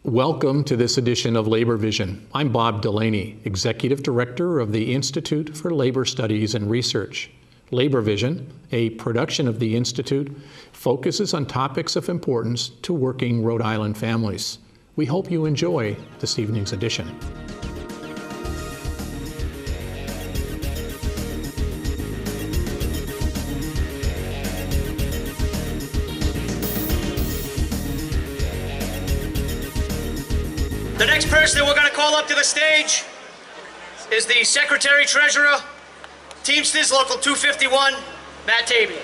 Welcome to this edition of Labor Vision. I'm Bob Delaney, Executive Director of the Institute for Labor Studies and Research. Labor Vision, a production of the Institute, focuses on topics of importance to working Rhode Island families. We hope you enjoy this evening's edition. The next person that we're going to call up to the stage is the Secretary-Treasurer, Teamsters Local 251, Matt Tabey.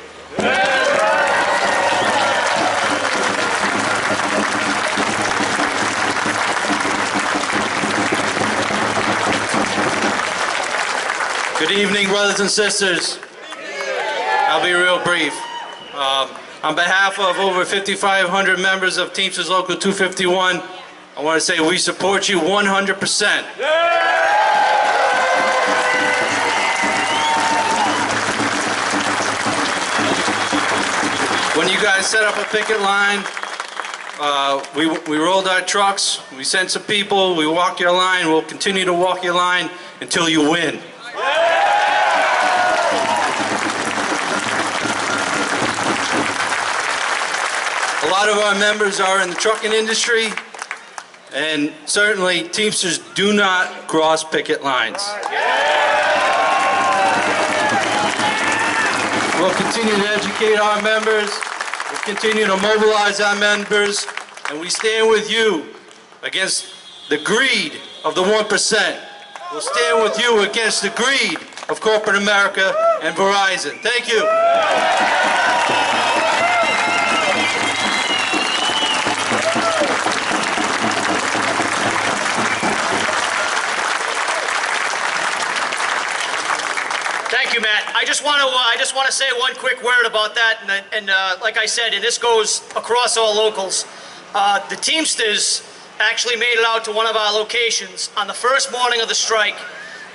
Good evening, brothers and sisters. I'll be real brief. On behalf of over 5,500 members of Teamsters Local 251, I want to say we support you 100%. When you guys set up a picket line, we rolled our trucks, we sent some people, we walk your line, we'll continue to walk your line until you win. A lot of our members are in the trucking industry, and certainly Teamsters do not cross picket lines. We'll continue to educate our members, we'll continue to mobilize our members, and we stand with you against the greed of the 1%. We'll stand with you against the greed of corporate America and Verizon. Thank you. Thank you, Matt. I just want to say one quick word about that, and like I said, and this goes across all locals. The Teamsters actually made it out to one of our locations on the first morning of the strike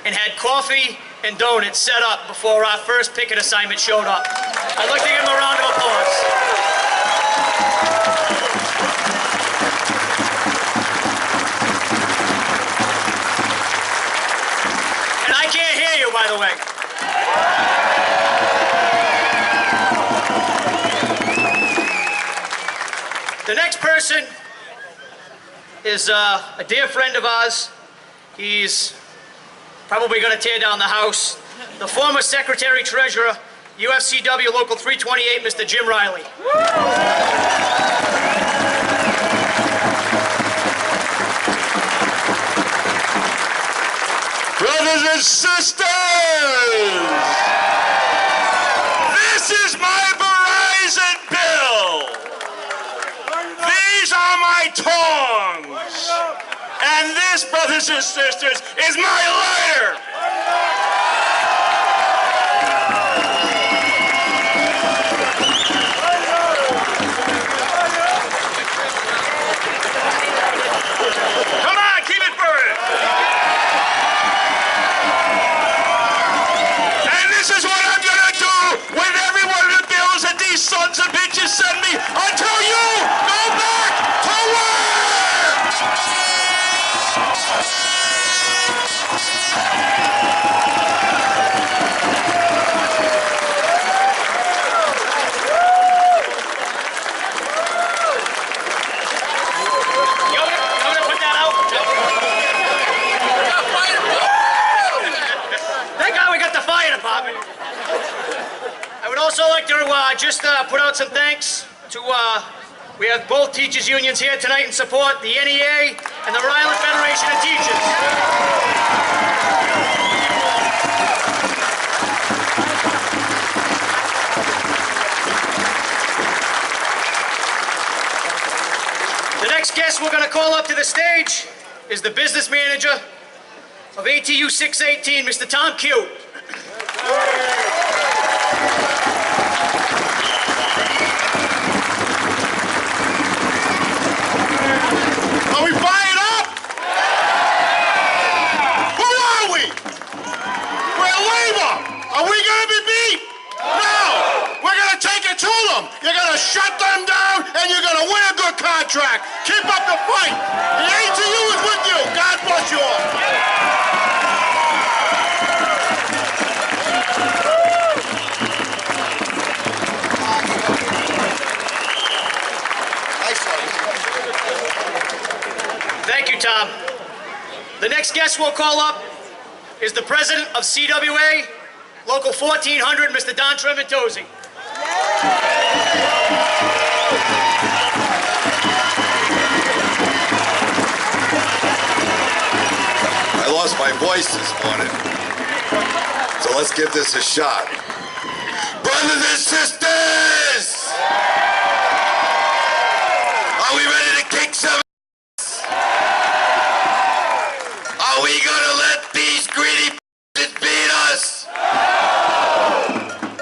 and had coffee and donuts set up before our first picket assignment showed up. I'd like to give them a round of applause. And I can't hear you, by the way. The next person is a dear friend of ours. He's probably going to tear down the house. The former Secretary-Treasurer, UFCW Local 328, Mr. Jim Riley. Brothers and sisters, this is my Verizon bill. These are my tongs. And this, brothers and sisters, is my lighter. Come on, keep it burning. And this is what I'm going to do with every one of the bills that these sons of bitches send me until you go back to work. I would also like to just put out some thanks to, we have both teachers' unions here tonight in support, the NEA and the Rhode Island Federation of Teachers. The next guest we're going to call up to the stage is the business manager of ATU 618, Mr. Tom Q. Are we fired up? Who are we? We're labor. Are we going to be beat? No. We're going to take it to them. You're going to shut them down and you're going to win a good contract. Keep up the fight. The ATU is with you. God bless you all. Thank you, Tom. The next guest we'll call up is the president of CWA, Local 1400, Mr. Don Trementozzi. I lost my voice this morning, so let's give this a shot. Brothers and sisters! Are we ready to kick some ass? Are we gonna let these greedy beat us?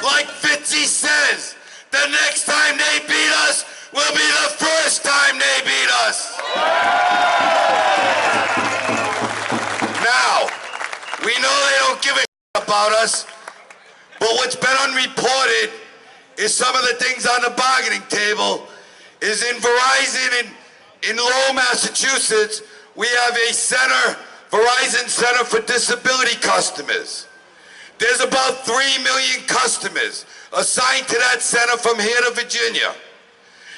Like Fitzy says, the next time they beat us will be the first time they beat us. Now, we know they don't give a shit about us, but what's been unreported is some of the things on the bargaining table is in Verizon in Lowell, Massachusetts, we have a center, Verizon Center for Disability Customers. There's about 3 million customers assigned to that center from here to Virginia.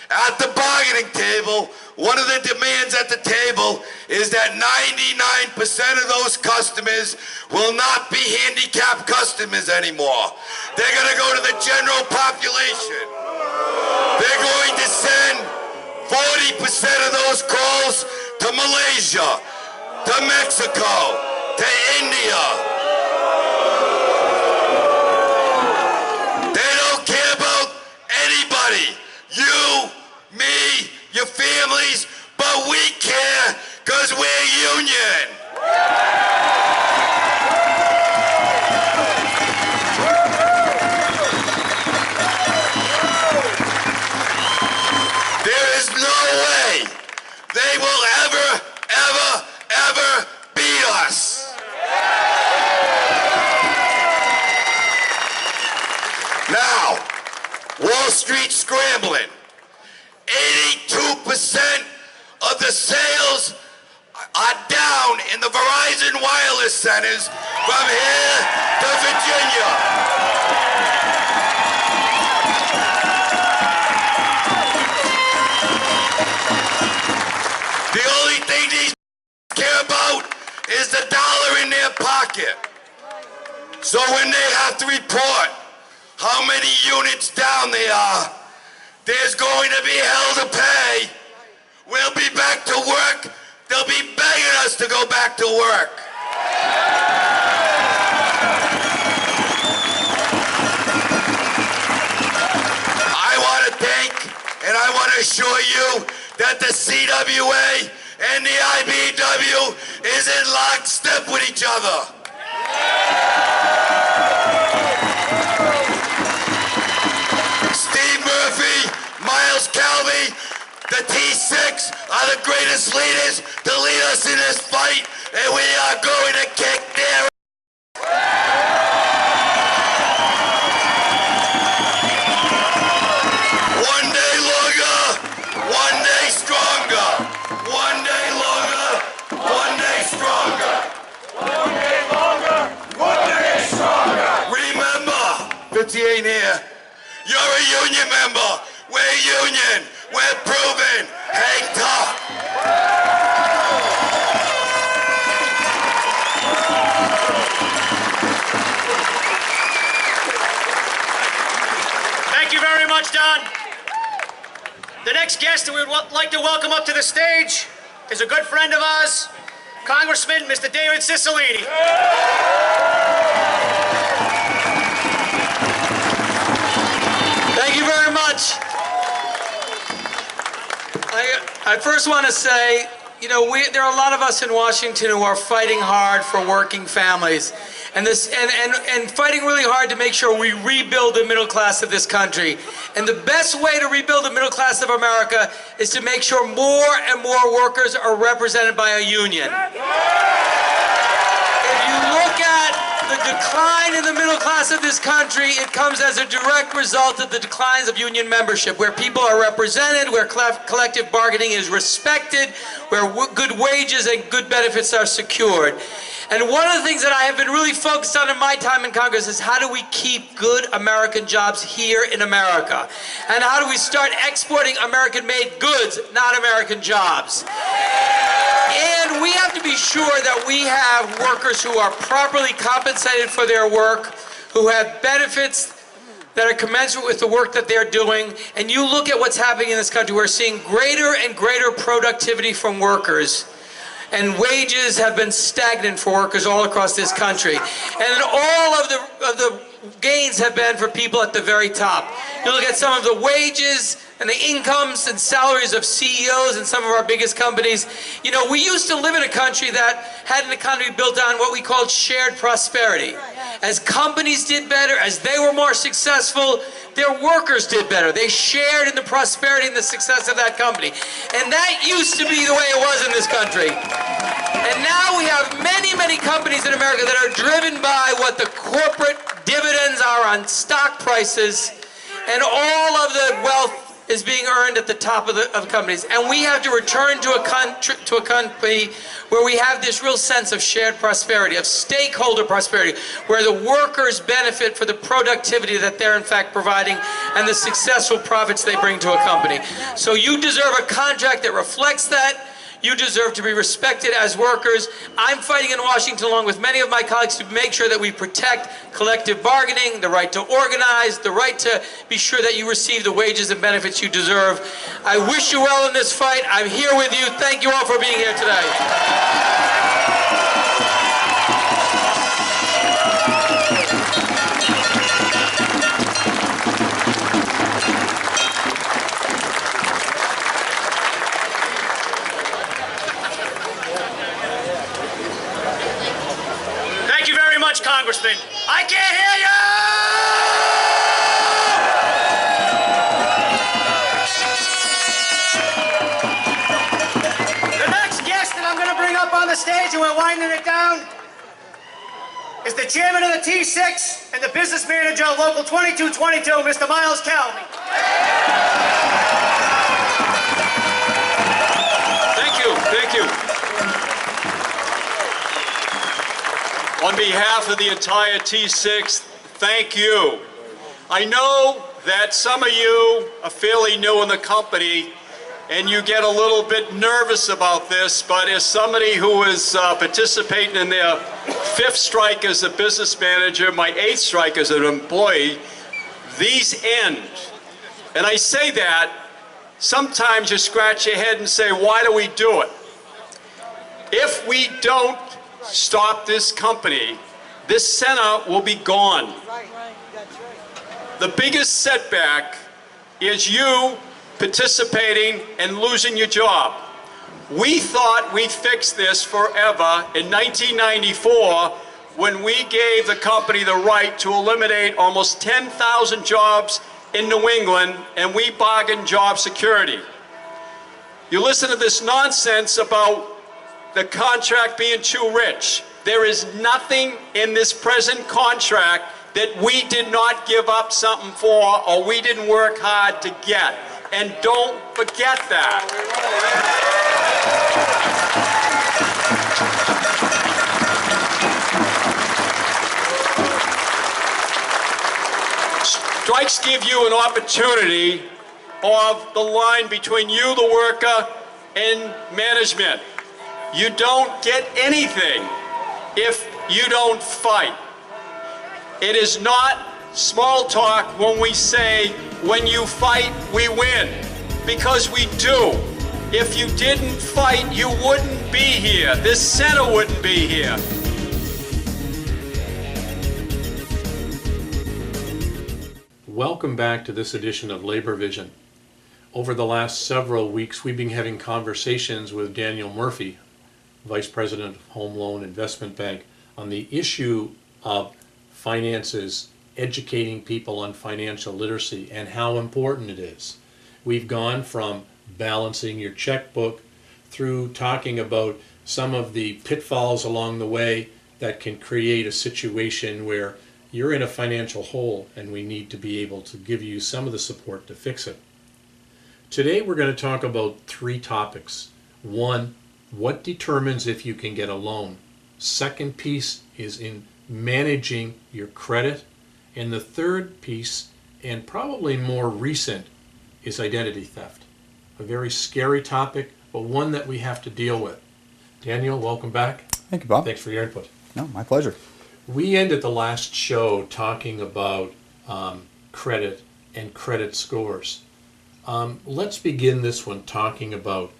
At the bargaining table, one of the demands at the table is that 99% of those customers will not be handicapped customers anymore. They're going to go to the general population. They're going to send 40% of those calls to Malaysia, to Mexico, to India. They don't care about anybody. You, me, your families, but we care because we're union. There is no way they will ever beat us. Now, Wall Street scrambling. 82% of the sales are down in the Verizon wireless centers from here to Virginia. The only thing these care about is the dollar in their pocket. So when they have to report how many units down they are, there's going to be hell to pay. We'll be back to work. They'll be begging us to go back to work. I want to thank and I want to assure you that the CWA and the IBEW is in lockstep with each other. Steve Murphy, Miles Calvey, the T6 are the greatest leaders to lead us in this fight, and we are going to kick their one day longer, one day stronger. One day longer, one day stronger. One day longer, one day stronger. Remember, 50 ain't here. You're a union member. We're union. We're proven. Hang tough. Thank you very much, Don. The next guest that we would like to welcome up to the stage is a good friend of ours, Congressman Mr. David Cicilline. Thank you very much. I first want to say, you know, there are a lot of us in Washington who are fighting hard for working families, and fighting really hard to make sure we rebuild the middle class of this country. And the best way to rebuild the middle class of America is to make sure more and more workers are represented by a union. If you look at the decline in the middle class of this country, it comes as a direct result of the declines of union membership, where people are represented, where collective bargaining is respected, where good wages and good benefits are secured. And one of the things that I have been really focused on in my time in Congress is how do we keep good American jobs here in America? And how do we start exporting American-made goods, not American jobs? And we have to be sure that we have workers who are properly compensated for their work, who have benefits that are commensurate with the work that they're doing. And you look at what's happening in this country, we're seeing greater and greater productivity from workers. And wages have been stagnant for workers all across this country. And all of the gains have been for people at the very top. You look at some of the wages and the incomes and salaries of CEOs in some of our biggest companies. You know, we used to live in a country that had an economy built on what we called shared prosperity. As companies did better, as they were more successful, their workers did better. They shared in the prosperity and the success of that company. And that used to be the way it was in this country. And now we have many, many companies in America that are driven by what the corporate dividends are on stock prices, and all of the wealth is being earned at the top of companies. And we have to return to a country where we have this real sense of shared prosperity, of stakeholder prosperity, where the workers benefit for the productivity that they're in fact providing and the successful profits they bring to a company. So you deserve a contract that reflects that. You deserve to be respected as workers. I'm fighting in Washington along with many of my colleagues to make sure that we protect collective bargaining, the right to organize, the right to be sure that you receive the wages and benefits you deserve. I wish you well in this fight. I'm here with you. Thank you all for being here today. Congressman, I can't hear you! The next guest that I'm going to bring up on the stage, and we're winding it down, is the chairman of the T6 and the business manager of Local 2222, Mr. Miles Calvey. Thank you, thank you. On behalf of the entire T6, thank you. I know that some of you are fairly new in the company and you get a little bit nervous about this, but as somebody who is participating in their 5th strike as a business manager, my 8th strike as an employee, these end. And I say that, sometimes you scratch your head and say, why do we do it? If we don't stop this company, this center will be gone. The biggest setback is you participating and losing your job. We thought we'd fix this forever in 1994 when we gave the company the right to eliminate almost 10,000 jobs in New England, and we bargained job security. You listen to this nonsense about the contract being too rich. There is nothing in this present contract that we did not give up something for or we didn't work hard to get. And don't forget that. Strikes give you an opportunity of the line between you, the worker, and management. You don't get anything if you don't fight. It is not small talk when we say, when you fight, we win. Because we do. If you didn't fight, you wouldn't be here. This center wouldn't be here. Welcome back to this edition of Labor Vision. Over the last several weeks, we've been having conversations with Daniel Murphy, Vice President of Home Loan Investment Bank, on the issue of finances, educating people on financial literacy and how important it is. We've gone from balancing your checkbook through talking about some of the pitfalls along the way that can create a situation where you're in a financial hole and we need to be able to give you some of the support to fix it. Today we're going to talk about 3 topics. 1, what determines if you can get a loan? Second piece is in managing your credit. And the third piece, and probably more recent, is identity theft. A very scary topic, but one that we have to deal with. Daniel, welcome back. Thank you, Bob. Thanks for your input. No, my pleasure. We ended the last show talking about credit and credit scores. Let's begin this one talking about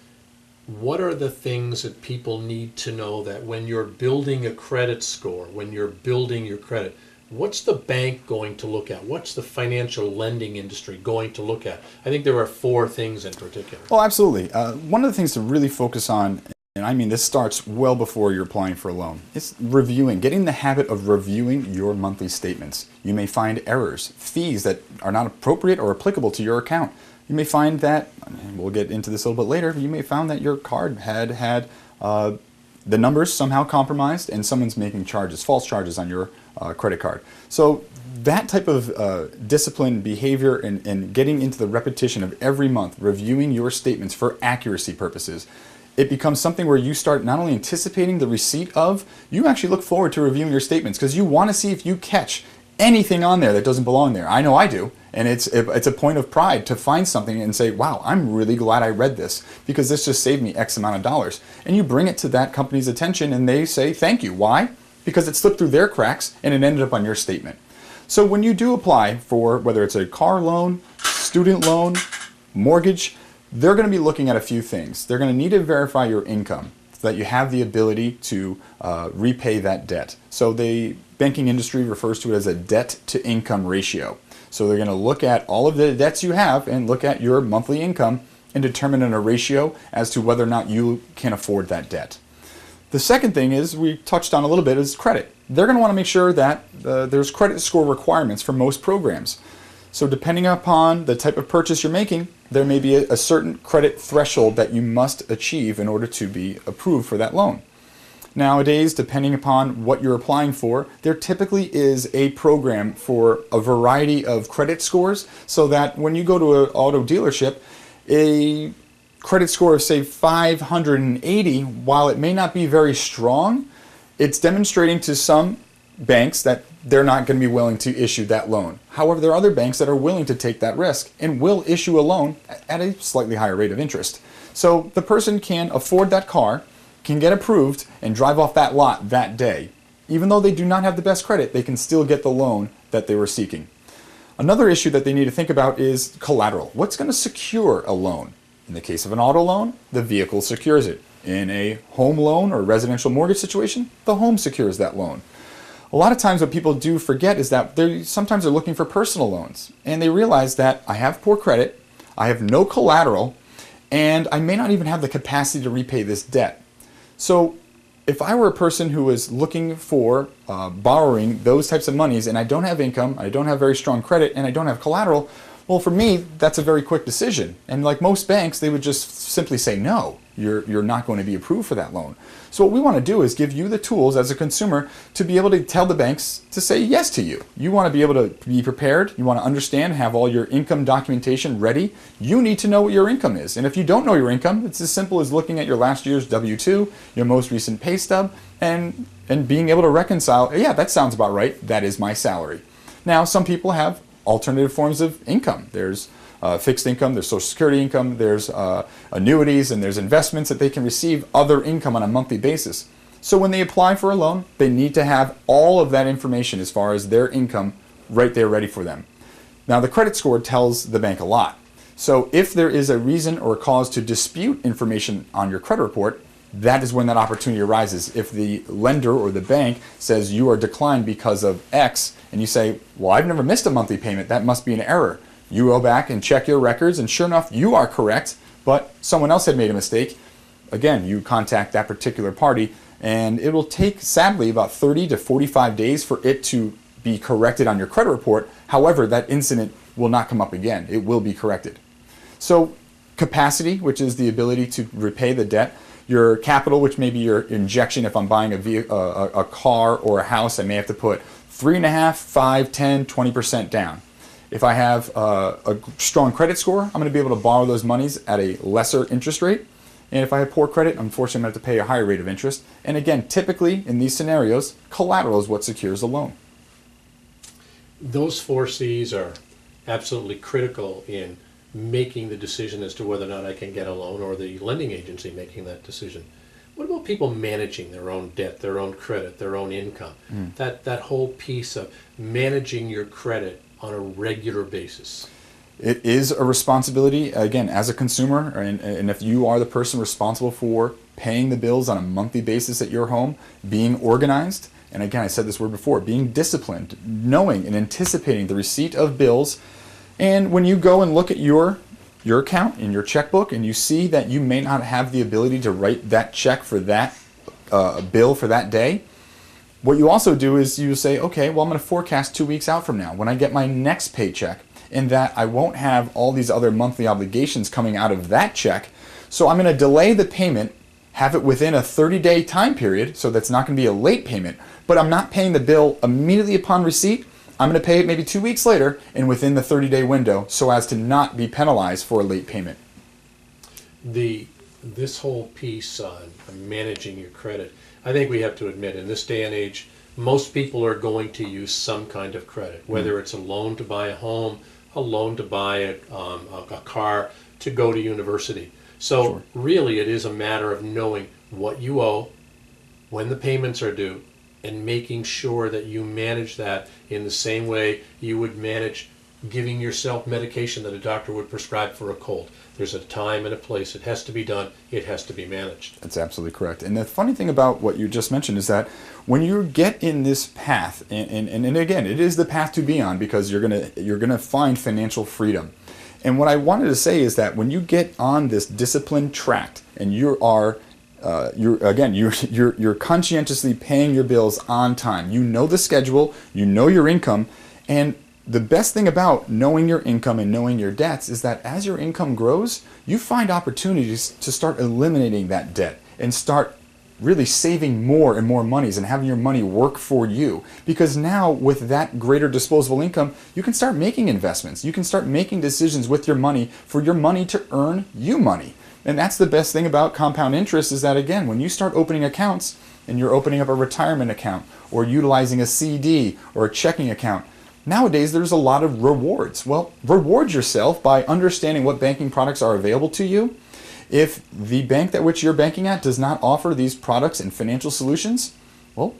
what are the things that people need to know that when you're building a credit score, when you're building your credit, what's the bank going to look at? What's the financial lending industry going to look at? I think there are 4 things in particular. Well, absolutely. One of the things to really focus on, and I mean this starts well before you're applying for a loan, is reviewing, getting the habit of reviewing your monthly statements. You may find errors, fees that are not appropriate or applicable to your account. You may find that, and we'll get into this a little bit later, you may find that your card had the numbers somehow compromised and someone's making charges, false charges on your credit card. So that type of discipline, behavior, and getting into the repetition of every month, reviewing your statements for accuracy purposes, it becomes something where you start not only anticipating the receipt of, you actually look forward to reviewing your statements because you want to see if you catch anything on there that doesn't belong there. I know I do. And it's a point of pride to find something and say, wow, I'm really glad I read this because this just saved me X amount of dollars. And you bring it to that company's attention and they say thank you. Why? Because it slipped through their cracks and it ended up on your statement. So when you do apply for whether it's a car loan, student loan, mortgage, they're going to be looking at a few things. They're going to need to verify your income so that you have the ability to repay that debt. So the banking industry refers to it as a debt to income ratio. So they're going to look at all of the debts you have and look at your monthly income and determine a ratio as to whether or not you can afford that debt. The second thing is, we touched on a little bit, is credit. They're going to want to make sure that there's credit score requirements for most programs. So depending upon the type of purchase you're making, there may be a certain credit threshold that you must achieve in order to be approved for that loan. Nowadays, depending upon what you're applying for, there typically is a program for a variety of credit scores so that when you go to an auto dealership, a credit score of say 580, while it may not be very strong, it's demonstrating to some banks that they're not going to be willing to issue that loan. However, there are other banks that are willing to take that risk and will issue a loan at a slightly higher rate of interest. So the person can afford that car, can get approved, and drive off that lot that day. Even though they do not have the best credit, they can still get the loan that they were seeking. Another issue that they need to think about is collateral. What's going to secure a loan? In the case of an auto loan, the vehicle secures it. In a home loan or residential mortgage situation, the home secures that loan. A lot of times what people do forget is that sometimes they're looking for personal loans, and they realize that I have poor credit, I have no collateral, and I may not even have the capacity to repay this debt. So if I were a person who was looking for borrowing those types of monies and I don't have income, I don't have very strong credit, and I don't have collateral, well, for me, that's a very quick decision. And like most banks, they would just simply say, no, you're not going to be approved for that loan. So what we want to do is give you the tools as a consumer to be able to tell the banks to say yes to you. You want to be able to be prepared. You want to understand, have all your income documentation ready. You need to know what your income is. And if you don't know your income, it's as simple as looking at your last year's W-2, your most recent pay stub, and being able to reconcile, yeah, that sounds about right. That is my salary. Now, some people have alternative forms of income. There's fixed income, there's Social Security income, there's annuities, and there's investments that they can receive other income on a monthly basis. So when they apply for a loan, they need to have all of that information as far as their income right there ready for them. Now the credit score tells the bank a lot. So if there is a reason or cause to dispute information on your credit report, that is when that opportunity arises. If the lender or the bank says you are declined because of X, and you say, well, I've never missed a monthly payment, that must be an error. You go back and check your records, and sure enough, you are correct, but someone else had made a mistake. Again, you contact that particular party, and it will take, sadly, about 30 to 45 days for it to be corrected on your credit report. However, that incident will not come up again. It will be corrected. So capacity, which is the ability to repay the debt, your capital, which may be your injection. If I'm buying a car or a house, I may have to put 3.5%, 5%, 10%, 20% down. If I have a strong credit score, I'm going to be able to borrow those monies at a lesser interest rate. And if I have poor credit, unfortunately, I'm going to have to pay a higher rate of interest. And again, typically in these scenarios, collateral is what secures the loan. Those 4 C's are absolutely critical in making the decision as to whether or not I can get a loan, or the lending agency making that decision. What about people managing their own debt, their own credit, their own income? That whole piece of managing your credit on a regular basis. It is a responsibility, again, as a consumer, and if you are the person responsible for paying the bills on a monthly basis at your home, being organized, and again, I said this word before, being disciplined, knowing and anticipating the receipt of bills. And when you go and look at your account in your checkbook and you see that you may not have the ability to write that check for that bill for that day, what you also do is you say, okay, well, I'm going to forecast 2 weeks out from now when I get my next paycheck, and that I won't have all these other monthly obligations coming out of that check. So I'm going to delay the payment, have it within a 30-day time period, so that's not going to be a late payment, but I'm not paying the bill immediately upon receipt. I'm going to pay it maybe 2 weeks later and within the 30-day window, so as to not be penalized for a late payment. This whole piece on managing your credit, I think we have to admit, in this day and age, most people are going to use some kind of credit, whether it's a loan to buy a home, a loan to buy a car, to go to university. So really, it is a matter of knowing what you owe, when the payments are due, and making sure that you manage that in the same way you would manage giving yourself medication that a doctor would prescribe for a cold. There's a time and a place. It has to be done. It has to be managed. That's absolutely correct. And the funny thing about what you just mentioned is that when you get in this path, and again, it is the path to be on, because you're gonna find financial freedom. And what I wanted to say is that when you get on this disciplined track and you're conscientiously paying your bills on time, you know the schedule, you know your income, and the best thing about knowing your income and knowing your debts is that as your income grows, you find opportunities to start eliminating that debt and start really saving more and more monies and having your money work for you. Because now with that greater disposable income, you can start making investments. You can start making decisions with your money for your money to earn you money. And that's the best thing about compound interest, is that, again, when you start opening accounts and you're opening up a retirement account or utilizing a CD or a checking account, nowadays there's a lot of rewards. Well, reward yourself by understanding what banking products are available to you. If the bank that which you're banking at does not offer these products and financial solutions, well,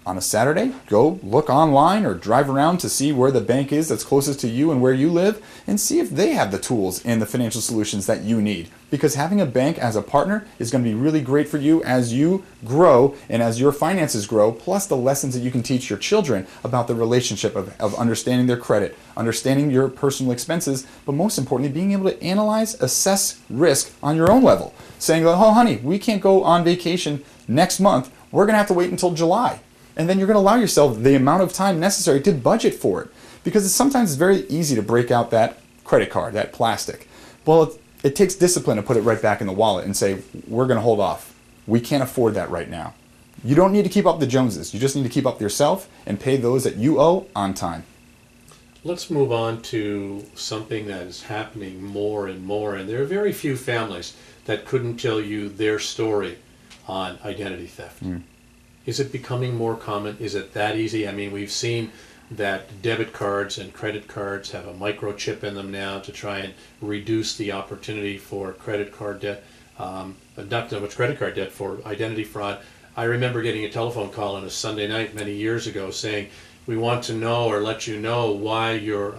on a Saturday, go look online or drive around to see where the bank is that's closest to you and where you live, and see if they have the tools and the financial solutions that you need. Because having a bank as a partner is going to be really great for you as you grow and as your finances grow, plus the lessons that you can teach your children about the relationship of understanding their credit, understanding your personal expenses, but most importantly, being able to analyze, assess risk on your own level. Saying, oh honey, we can't go on vacation next month, we're going to have to wait until July. And then you're going to allow yourself the amount of time necessary to budget for it. Because sometimes it's very easy to break out that credit card, that plastic. Well, it takes discipline to put it right back in the wallet and say, we're going to hold off. We can't afford that right now. You don't need to keep up the Joneses. You just need to keep up yourself and pay those that you owe on time. Let's move on to something that is happening more and more. And there are very few families that couldn't tell you their story on identity theft. Is it becoming more common? Is it that easy? I mean, we've seen that debit cards and credit cards have a microchip in them now to try and reduce the opportunity for credit card debt, not so much credit card debt, for identity fraud. I remember getting a telephone call on a Sunday night many years ago saying, we want to know or let you know why your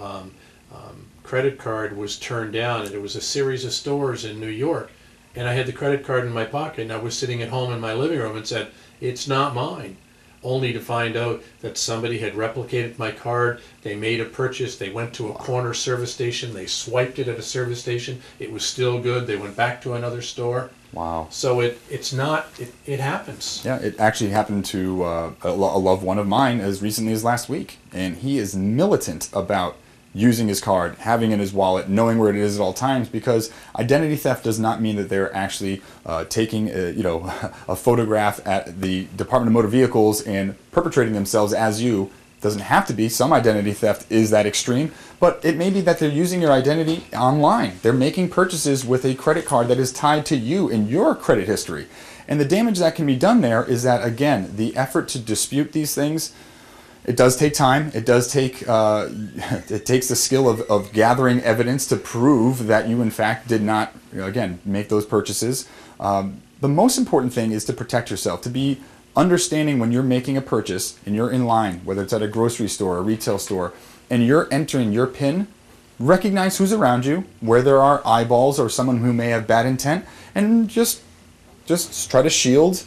credit card was turned down. And it was a series of stores in New York. And I had the credit card in my pocket, and I was sitting at home in my living room and said, it's not mine. Only to find out that somebody had replicated my card, they made a purchase, they went to a corner service station, they swiped it at a service station, it was still good, they went back to another store. Wow. So it happens. Yeah, it actually happened to a loved one of mine as recently as last week. And he is militant about using his card, having it in his wallet, knowing where it is at all times, because identity theft does not mean that they're actually taking a photograph at the Department of Motor Vehicles and perpetrating themselves as you. Doesn't have to be. Some identity theft is that extreme, but it may be that they're using your identity online. They're making purchases with a credit card that is tied to you and your credit history. And the damage that can be done there is that, again, the effort to dispute these things, it does take time. It does take, it takes the skill of gathering evidence to prove that you, in fact, did not, again, make those purchases. The most important thing is to protect yourself, to be understanding when you're making a purchase and you're in line, whether it's at a grocery store or a retail store, and you're entering your PIN, recognize who's around you, where there are eyeballs or someone who may have bad intent, and just try to shield,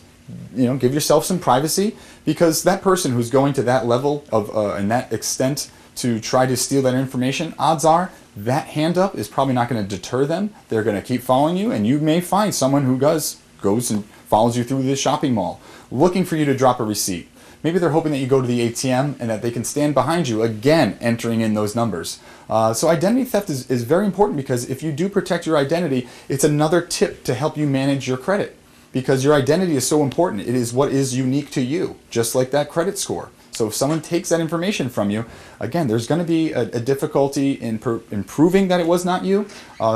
give yourself some privacy, because that person who's going to that level of and that extent to try to steal that information, odds are that hand up is probably not going to deter them. They're going to keep following you, and you may find someone who goes and follows you through the shopping mall, looking for you to drop a receipt. Maybe they're hoping that you go to the ATM and that they can stand behind you, again, entering in those numbers. So identity theft is very important, because if you do protect your identity, it's another tip to help you manage your credit, because your identity is so important. It is what is unique to you, just like that credit score. So if someone takes that information from you, again, there's going to be a difficulty in proving that it was not you.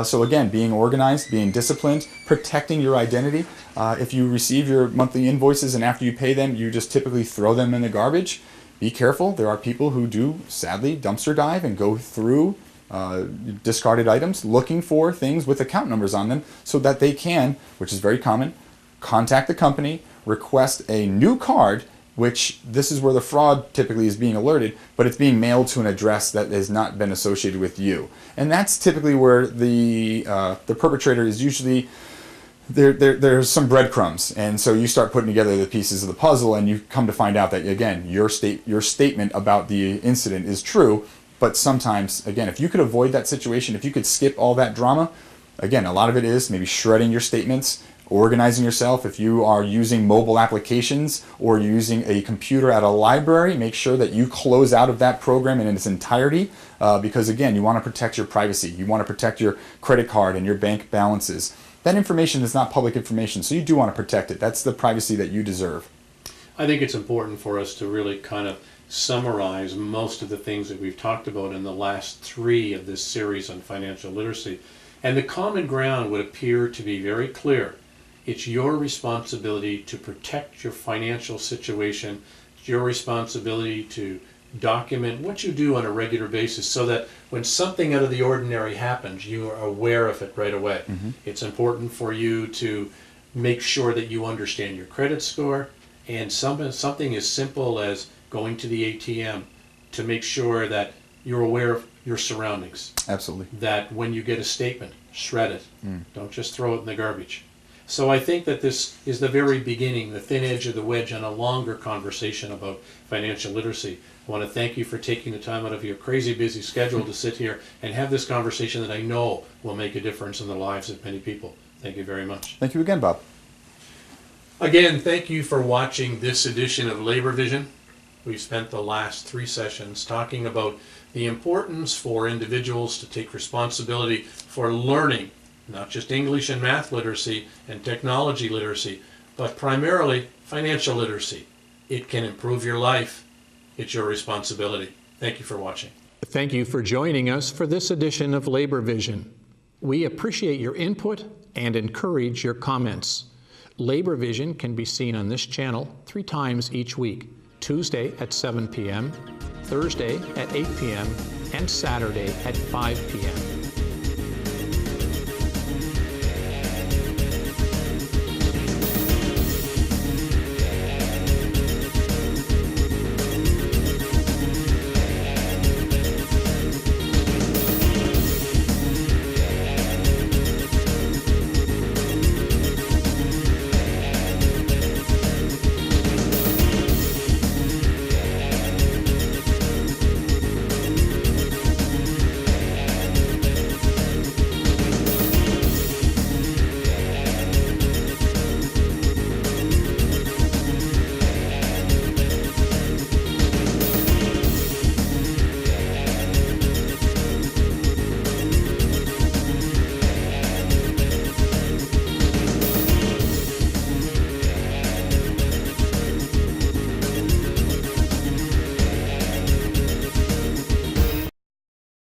So again, being organized, being disciplined, protecting your identity. If you receive your monthly invoices and after you pay them, you just typically throw them in the garbage, be careful. There are people who do, sadly, dumpster dive and go through discarded items looking for things with account numbers on them so that they can, which is very common, contact the company, request a new card, which this is where the fraud typically is being alerted, but it's being mailed to an address that has not been associated with you. And that's typically where the perpetrator is usually, there's some breadcrumbs. And so you start putting together the pieces of the puzzle, and you come to find out that, again, your statement about the incident is true. But sometimes, again, if you could avoid that situation, if you could skip all that drama, again, a lot of it is maybe shredding your statements, organizing yourself. If you are using mobile applications or using a computer at a library, make sure that you close out of that program in its entirety, because again, you want to protect your privacy. You want to protect your credit card and your bank balances. That information is not public information, so you do want to protect it. That's the privacy that you deserve. I think it's important for us to really kind of summarize most of the things that we've talked about in the last 3 of this series on financial literacy. And the common ground would appear to be very clear. It's your responsibility to protect your financial situation. It's your responsibility to document what you do on a regular basis so that when something out of the ordinary happens, you are aware of it right away. Mm-hmm. It's important for you to make sure that you understand your credit score, and something as simple as going to the ATM to make sure that you're aware of your surroundings. Absolutely. That when you get a statement, shred it. Don't just throw it in the garbage. So I think that this is the very beginning, the thin edge of the wedge on a longer conversation about financial literacy. I want to thank you for taking the time out of your crazy busy schedule to sit here and have this conversation that I know will make a difference in the lives of many people. Thank you very much. Thank you again, Bob. Again, thank you for watching this edition of Labor Vision. We've spent the last 3 sessions talking about the importance for individuals to take responsibility for learning, not just English and math literacy and technology literacy, but primarily financial literacy. It can improve your life. It's your responsibility. Thank you for watching. Thank you for joining us for this edition of Labor Vision. We appreciate your input and encourage your comments. Labor Vision can be seen on this channel 3 times each week: Tuesday at 7 p.m., Thursday at 8 p.m., and Saturday at 5 p.m.